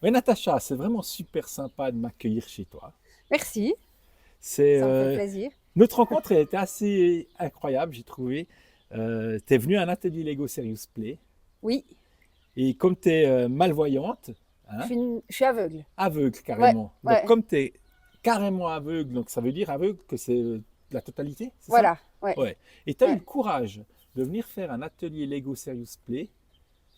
Oui, Natacha, c'est vraiment super sympa de m'accueillir chez toi. Merci, C'est, ça me fait plaisir. notre rencontre elle était assez incroyable, j'ai trouvé. Tu es venue à un atelier Lego Serious Play Oui, et comme tu es malvoyante, hein, je suis aveugle. aveugle Ouais, carrément. Donc ouais, comme tu es carrément aveugle, donc ça veut dire aveugle que c'est la totalité, c'est ça? voilà, ouais, Ouais. Et tu as eu le ouais. courage de venir faire un atelier Lego Serious Play,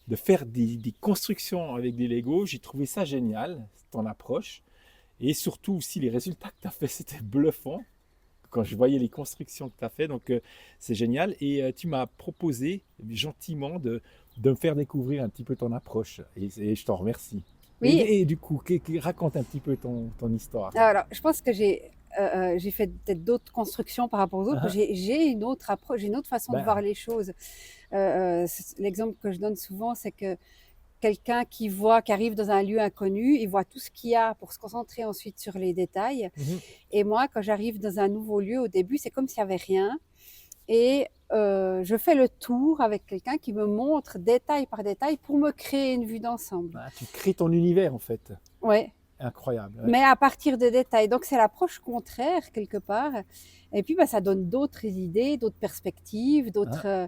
de faire des constructions avec des Lego. J'ai trouvé ça génial, ton approche. Et surtout aussi, les résultats que tu as fait, c'était bluffant quand je voyais les constructions que tu as fait. Donc, c'est génial. Et tu m'as proposé gentiment de me faire découvrir un petit peu ton approche. Et je t'en remercie. Oui, Et du coup, raconte un petit peu ton histoire. alors je pense que j'ai fait peut-être d'autres constructions par rapport aux autres. Ah, J'ai une autre approche, j'ai une autre façon de ben, voir les choses. L'exemple que je donne souvent, c'est que quelqu'un qui arrive dans un lieu inconnu, il voit tout ce qu'il y a pour se concentrer ensuite sur les détails. mhm. Et moi, quand j'arrive dans un nouveau lieu, au début, c'est comme s'il n'y avait rien. Et je fais le tour avec quelqu'un qui me montre détail par détail pour me créer une vue d'ensemble. Ah, tu crées ton univers, en fait. Ouais, Incroyable. Ouais. mais à partir de détails. Donc c'est l'approche contraire quelque part. Et puis bah, ça donne d'autres idées, d'autres perspectives, Hein.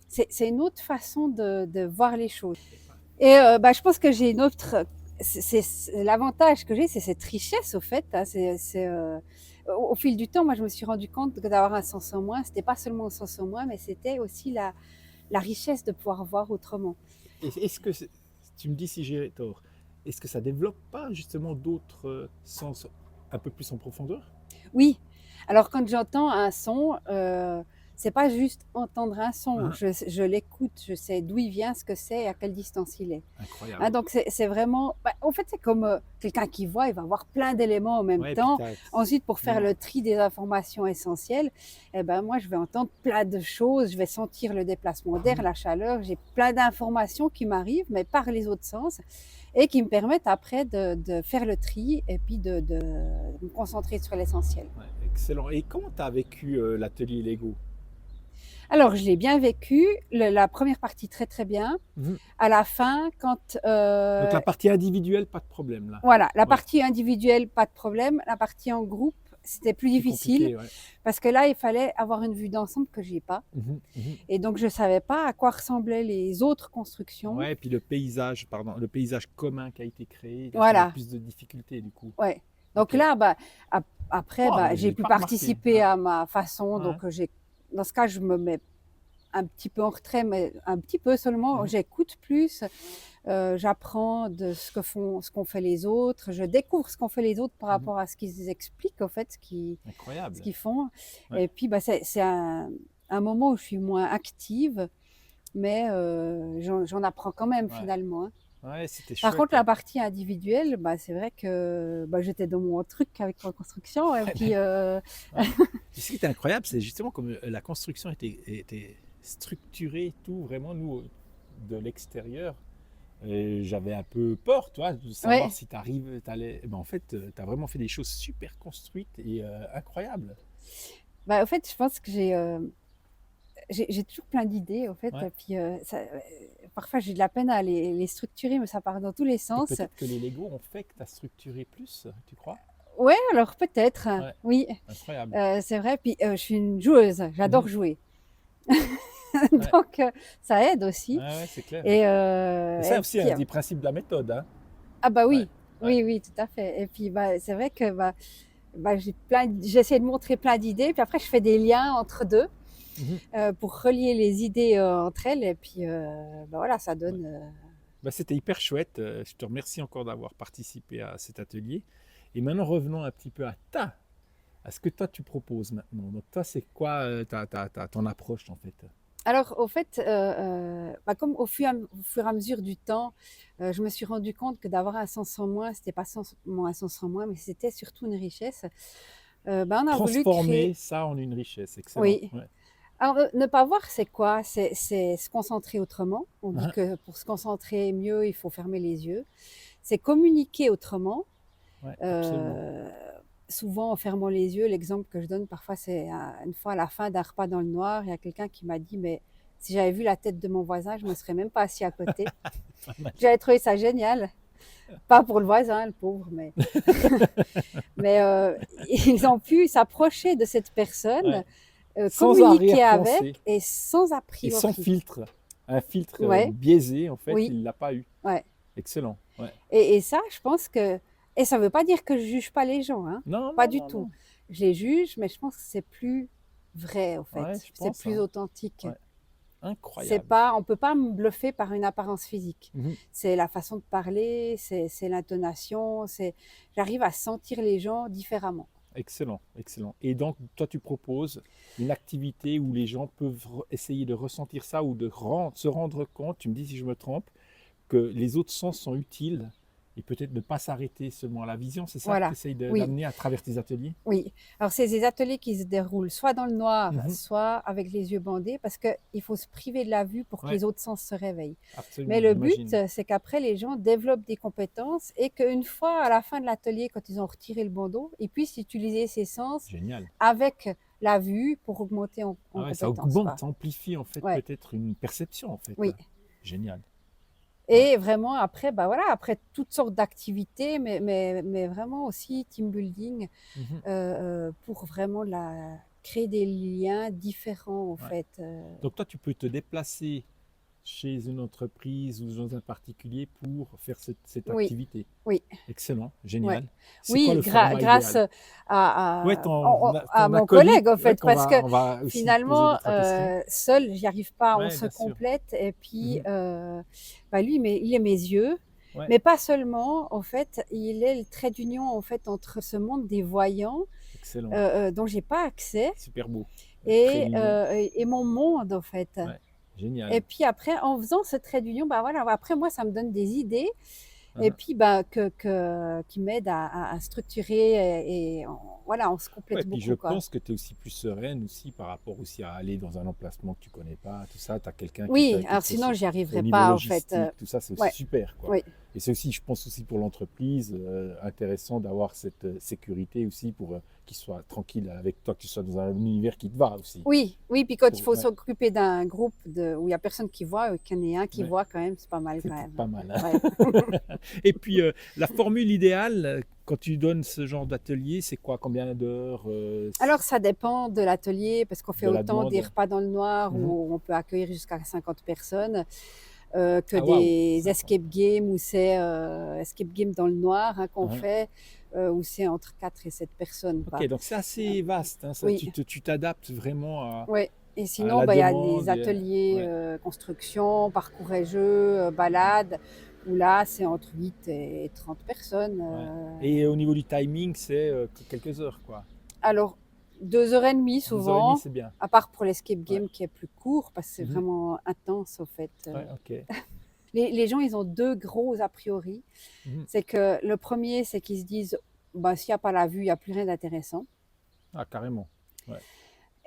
c'est une autre façon de voir les choses. Et bah, je pense que j'ai une autre. L'avantage que j'ai, c'est cette richesse au fait. Hein. Au fil du temps, moi, je me suis rendu compte que d'avoir un sens en moins, c'était pas seulement un sens en moins, mais c'était aussi la richesse de pouvoir voir autrement. Est-ce que, tu me dis si j'ai tort, est-ce que ça développe pas justement d'autres sens un peu plus en profondeur? Oui, alors quand j'entends un son, c'est pas juste entendre un son, Hein. je l'écoute, je sais d'où il vient, ce que c'est et à quelle distance il est. Hein, Incroyable. donc c'est vraiment, bah, en fait, c'est comme quelqu'un qui voit, il va voir plein d'éléments en même Ouais, et puis temps. t'as. Ensuite, pour faire Hmm. le tri des informations essentielles, eh ben, moi, je vais entendre plein de choses, je vais sentir le déplacement d'air, Mhm. la chaleur, j'ai plein d'informations qui m'arrivent, mais par les autres sens, et qui me permettent après de faire le tri et puis de me concentrer sur l'essentiel. Ouais, excellent. Et comment tu as vécu l'atelier Lego? Alors, je l'ai bien vécu, la première partie très très bien. Mhm. À la fin, Donc la partie individuelle, pas de problème là. voilà, la Ouais, partie individuelle, pas de problème. La partie en groupe, c'était plus plus difficile compliqué, ouais. parce que là, il fallait avoir une vue d'ensemble que j'ai pas. Mhm, mhm. Et donc, je savais pas à quoi ressemblaient les autres constructions. Ouais, et puis le paysage, pardon, le paysage commun qui a été créé, là tu avais Voilà, plus de difficultés du coup. ouais. Donc Ok. là, bah, après, Oh, bah, je j'ai l'ai pu pas remarqué. participer Ouais. à ma façon. Ouais. Donc, dans ce cas, je me mets un petit peu en retrait, mais un petit peu seulement. Mhm, J'écoute plus, j'apprends de ce qu'ont fait les autres, je découvre ce qu'ont fait les autres par mhm. rapport à ce qu'ils expliquent, en fait, ce Incroyable. qu'ils font. Ouais. Et puis, bah, c'est un moment où je suis moins active, mais j'en apprends quand même Ouais. finalement. Hein. Ouais, c'était Par chouette. contre, la partie individuelle, bah, c'est vrai que bah, j'étais dans mon truc avec ma construction. Et Ouais, puis, ouais. Et ce qui était incroyable, c'est justement comme la construction était structurée, tout vraiment, nous, de l'extérieur. Et j'avais un peu peur, toi, de savoir ouais. si tu arrives, t'allais. Ben, en fait, tu as vraiment fait des choses super construites et incroyables. Bah, au fait, je pense que j'ai toujours plein d'idées, en fait. Ouais. Et puis, parfois, j'ai de la peine à les structurer, mais ça part dans tous les Et sens. peut-être que les Lego ont fait que tu as structuré plus, tu crois? Ouais, alors peut-être, Ouais, oui, incroyable. c'est vrai. Puis, je suis une joueuse, j'adore Mhm. jouer. Ouais, Donc, ça aide ouais, aussi. ouais, c'est clair. Ouais. Et, Et ça et aussi, puis, un des principes de la méthode. Hein. ah bah Ouais, oui, ouais. oui, oui, tout à fait. Et puis, bah, c'est vrai que bah, j'essaie de montrer plein d'idées, puis après, je fais des liens entre deux Mhm. pour relier les idées entre elles. Et puis, bah, voilà, ça Ouais. donne. Bah, c'était hyper chouette. Je te remercie encore d'avoir participé à cet atelier. Et maintenant, revenons un petit peu à ce que toi tu proposes maintenant. Donc, toi, c'est quoi ton approche en fait? Alors, au fait, bah, comme au fur et à mesure du temps, je me suis rendu compte que d'avoir un sens en moins, c'était pas seulement un sens en moins, mais c'était surtout une richesse. Bah, on a voulu Transformer créer. ça en une richesse. Excellent. Oui. Ouais. Alors, ne pas voir, c'est quoi? C'est se concentrer autrement. On dit Hein. que pour se concentrer mieux, il faut fermer les yeux. C'est communiquer autrement. Ouais, absolument. Euh, Souvent en fermant les yeux, l'exemple que je donne parfois, c'est une fois à la fin d'un repas dans le noir, il y a quelqu'un qui m'a dit, mais si j'avais vu la tête de mon voisin, je ne me serais même pas assis à côté. Pas mal. J'avais trouvé ça génial. Pas pour le voisin, le pauvre, mais, mais ils ont pu s'approcher de cette personne, Ouais. Sans communiquer arrière-pensée avec et sans a et sans priori. filtre. Un filtre Ouais, biaisé, en fait, oui, il ne l'a pas eu. ouais. Excellent. Ouais. Et ça, je pense que. Et ça ne veut pas dire que je ne juge pas les gens, hein, Non, pas non, du non, tout. non. Je les juge, mais je pense que c'est plus vrai, en fait. Ouais, je C'est pense, plus hein. authentique. Ouais. C'est Incroyable. pas, on ne peut pas me bluffer par une apparence physique. Mhm. C'est la façon de parler, c'est l'intonation, j'arrive à sentir les gens différemment. Excellent, excellent. Et donc, toi, tu proposes une activité où les gens peuvent essayer de ressentir ça ou de se rendre compte, tu me dis si je me trompe, que les autres sens sont utiles et peut-être ne pas s'arrêter seulement à la vision. C'est ça que tu Voilà, essayes oui, d'amener à travers tes ateliers? oui. Alors, c'est des ateliers qui se déroulent soit dans le noir, Mhm. soit avec les yeux bandés, parce qu'il faut se priver de la vue pour que Ouais, les autres sens se réveillent. Mais absolument, le but, j'imagine. c'est qu'après, les gens développent des compétences et qu'une fois, à la fin de l'atelier, quand ils ont retiré le bandeau, ils puissent utiliser ces sens Génial. avec la vue pour augmenter en Ah ouais, ça compétences, augmente, quoi. ça amplifie en fait Ouais, peut-être une perception en fait. oui. Génial. Ouais. Et vraiment, après, bah voilà, après toutes sortes d'activités, mais vraiment aussi team building Mhm. pour vraiment créer des liens différents, en Ouais. fait. Donc toi, tu peux te déplacer chez une entreprise ou dans un particulier pour faire cette Oui, activité. oui, Excellent, ouais. génial. C'est quoi Oui, le format grâce idéal? Ouais, à ton mon acolyte, collègue, en ouais, fait, parce que on va aussi poser deux, finalement, trois questions. seule, j'y arrive pas, on Ouais, se bien sûr. complète. Et puis, Mhm. bah lui, mais il est mes yeux, Ouais, mais pas seulement, en fait, il est le trait d'union, en fait, entre ce monde des voyants, excellent. dont j'ai pas accès, Super beau. Très et, d'union. mon monde, en fait. Ouais, Et génial. puis après, en faisant ce trait d'union, bah voilà, après moi, ça me donne des idées et Mhm. puis bah, qui m'aident à structurer voilà, on se Ouais, complète puis je beaucoup, quoi. pense que tu es aussi plus sereine aussi par rapport aussi à aller dans un emplacement que tu connais pas, tout ça, tu as quelqu'un qui Oui, qui alors te sinon, j'y au arriverais niveau pas, en fait. logistique, tout ça, c'est aussi Ouais, super, quoi. oui, Et c'est aussi, je pense aussi pour l'entreprise, intéressant d'avoir cette sécurité aussi pour qu'il soit tranquille avec toi, que tu sois dans un univers qui te va aussi. oui, oui. Puis quand il faut Ouais, s'occuper d'un groupe où il y a personne qui voit, qu'il y en ait un qui ouais, voit quand même, c'est pas mal c'est quand même. pas mal, hein. Ouais. Et puis, la formule idéale, quand tu donnes ce genre d'atelier, c'est quoi? Combien d'heures Alors, ça dépend de l'atelier, parce qu'on fait de la autant des demande? repas dans le noir Mhm. où on peut accueillir jusqu'à 50 personnes, que Ah waouh, des 50. escape games où c'est escape game dans le noir, hein, qu'on Mhm. fait, où c'est entre 4 et 7 personnes, Ok, quoi. donc c'est assez vaste, hein, ça, Oui, tu t'adaptes vraiment oui. Et à sinon, la bah, il y a des demande. ateliers Ouais. construction, parcours et jeux, balades, où là, c'est entre 8 et 30 personnes. Ouais. Et au niveau du timing, c'est que quelques heures, quoi. Alors, 2 heures et demie 2 heures et demie, souvent, c'est bien. à part pour l'escape Ouais. game qui est plus court, parce que c'est Mhm. vraiment intense, au fait. Ouais, ok. Les gens, ils ont deux gros a priori. Mhm. C'est que le premier, c'est qu'ils se disent, bah, s'il n'y a pas la vue, il n'y a plus rien d'intéressant. Ah, carrément. Ouais.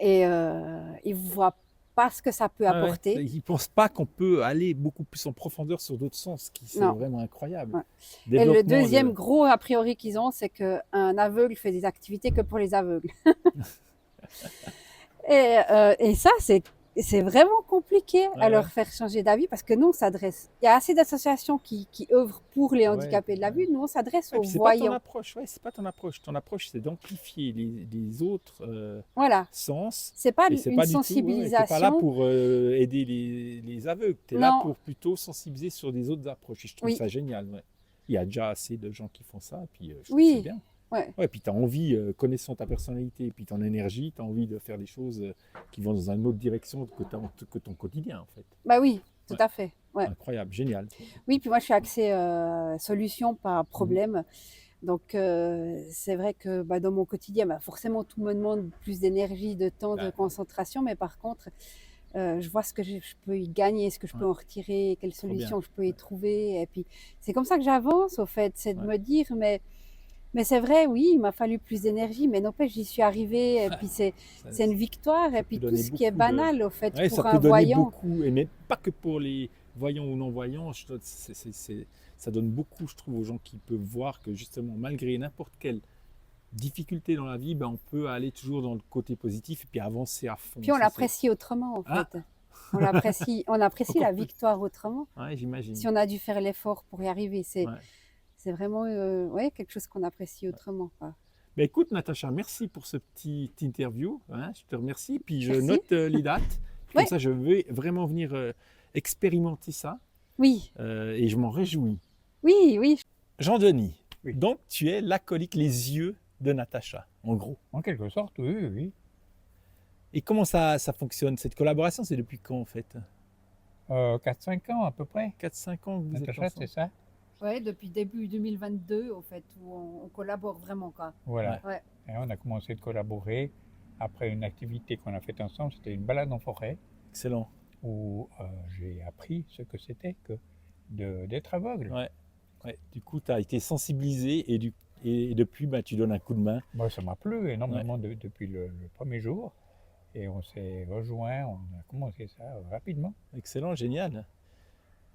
Et ils ne voient pas ce que ça peut Ouais, ouais. apporter. Ils ne pensent pas qu'on peut aller beaucoup plus en profondeur sur d'autres sens, qui c'est Non. vraiment incroyable. Ouais. Et le Développement deuxième de. gros a priori qu'ils ont, c'est qu'un aveugle fait des activités que pour les aveugles. Et ça, c'est vraiment compliqué Ouais, à leur ouais. faire changer d'avis parce que nous, on s'adresse. Il y a assez d'associations qui œuvrent pour les Ouais, handicapés de la vue. Nous, on s'adresse ouais, aux puis c'est pas ton voyants. approche. Ouais, c'est pas ton approche. Ton approche, c'est d'amplifier les autres Voilà. sens. C'est pas Et c'est une pas du tout. Ouais, t'es pas là sensibilisation. pour aider les aveugles. Tu es là Non, pour plutôt sensibiliser sur des autres approches. Et je trouve oui, ça génial. Ouais. Il y a déjà assez de gens qui font ça. Et puis je trouve que c'est oui, bien. ouais. Ouais, puis tu as envie, connaissant ta personnalité et puis ton énergie, tu as envie de faire des choses qui vont dans une autre direction que ton quotidien, en fait. Bah oui, tout Ouais, à fait. Ouais. incroyable, génial. Oui, puis moi, je suis axée solution, pas Mhm. problème. Donc, c'est vrai que bah, dans mon quotidien, bah, forcément, tout me demande plus d'énergie, de temps, de Bah, concentration. Mais par contre, je vois ce que je peux y gagner, ce que je peux ouais, en retirer, quelles trop bien. solutions je peux y Ouais, trouver. Et puis, c'est comme ça que j'avance, au fait. C'est de ouais. me dire, mais c'est vrai, oui, il m'a fallu plus d'énergie, mais n'empêche, j'y suis arrivée. Et puis, Ça, c'est une victoire. Et ça peut puis, tout donner ce qui est beaucoup de. banal, au fait, Ouais, ça pour peut un donner voyant. beaucoup, et mais pas que pour les voyants ou non-voyants. Ça donne beaucoup, je trouve, aux gens qui peuvent voir que justement, malgré n'importe quelle difficulté dans la vie, ben, on peut aller toujours dans le côté positif et puis avancer à fond. Puis, on Ça, c'est. l'apprécie autrement, en Ah, fait. On apprécie la encore plus. victoire autrement. Ouais, Si j'imagine. on a dû faire l'effort pour y arriver, Ouais. c'est vraiment ouais, quelque chose qu'on apprécie autrement, quoi. Ben écoute, Natacha, merci pour ce petit interview. Hein, je te remercie. Puis je Merci. note les dates. Comme Ouais. ça, je vais vraiment venir expérimenter ça. Oui, Et je m'en réjouis. oui, oui. Jean-Denis, Oui. donc tu es l'alcoolique, les yeux de Natacha, en gros. En quelque sorte, oui, oui, oui. Et comment ça fonctionne? Cette collaboration, c'est depuis quand en fait? 4-5 ans à peu près. 4-5 ans que vous êtes Natacha, ensemble? c'est ça? Ouais, depuis début 2022, au fait, où on collabore vraiment, quoi. Voilà. Ouais. Et on a commencé de collaborer après une activité qu'on a faite ensemble. C'était une balade en forêt Excellent. où j'ai appris ce que c'était que d'être aveugle. Ouais. Ouais. Du coup, tu as été sensibilisé et depuis, ben, tu donnes un coup de main. Moi, ça m'a plu énormément depuis le premier jour. Et on s'est rejoints, on a commencé ça rapidement. Excellent, génial.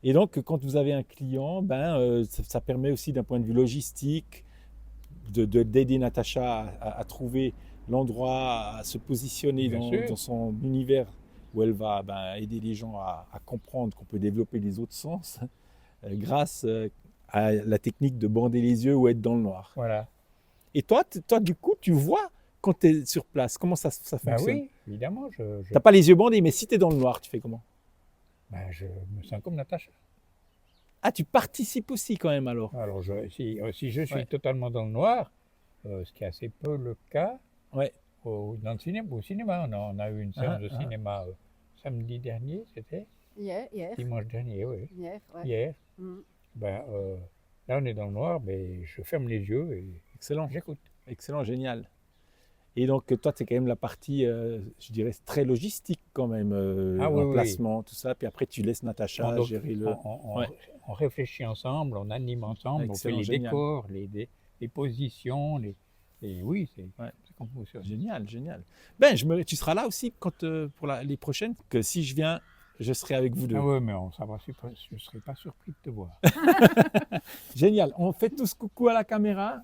Et donc, quand vous avez un client, ben, ça permet aussi d'un point de vue logistique d'aider Natacha à trouver l'endroit, à se positionner Bien sûr. dans son univers où elle va ben, aider les gens à comprendre qu'on peut développer les autres sens grâce à la technique de bander les yeux ou être dans le noir. Voilà. Et toi, du coup, tu vois quand tu es sur place, comment ça Ben fonctionne? oui, évidemment, Tu n'as pas les yeux bandés, mais si tu es dans le noir, tu fais comment? je me sens comme Natacha. Ah, tu participes aussi quand même alors? Alors, si je suis Ouais. totalement dans le noir, ce qui est assez peu le cas, Ouais. au cinéma, on a eu une séance de ah. cinéma samedi dernier, c'était Hier, dimanche dernier, oui, ouais. hier. Mm. Ben, là, on est dans le noir, mais je ferme les yeux et Excellent. j'écoute. Excellent, génial. Et donc, toi, c'est quand même la partie, je dirais, très logistique quand même, Ah oui, oui. l'emplacement, tout ça. Puis après, tu laisses Natacha Donc, gérer le... Ouais. on réfléchit ensemble, on anime ensemble, Excellent, on fait les génial. décors, les positions, et oui, c'est Ouais. comme ça fonctionne. Génial, génial. Ben, tu seras là aussi quand, pour les prochaines, que si je viens, je serai avec vous deux. Ah oui, mais je ne serais pas surpris de te voir. Génial. On fait tous coucou à la caméra.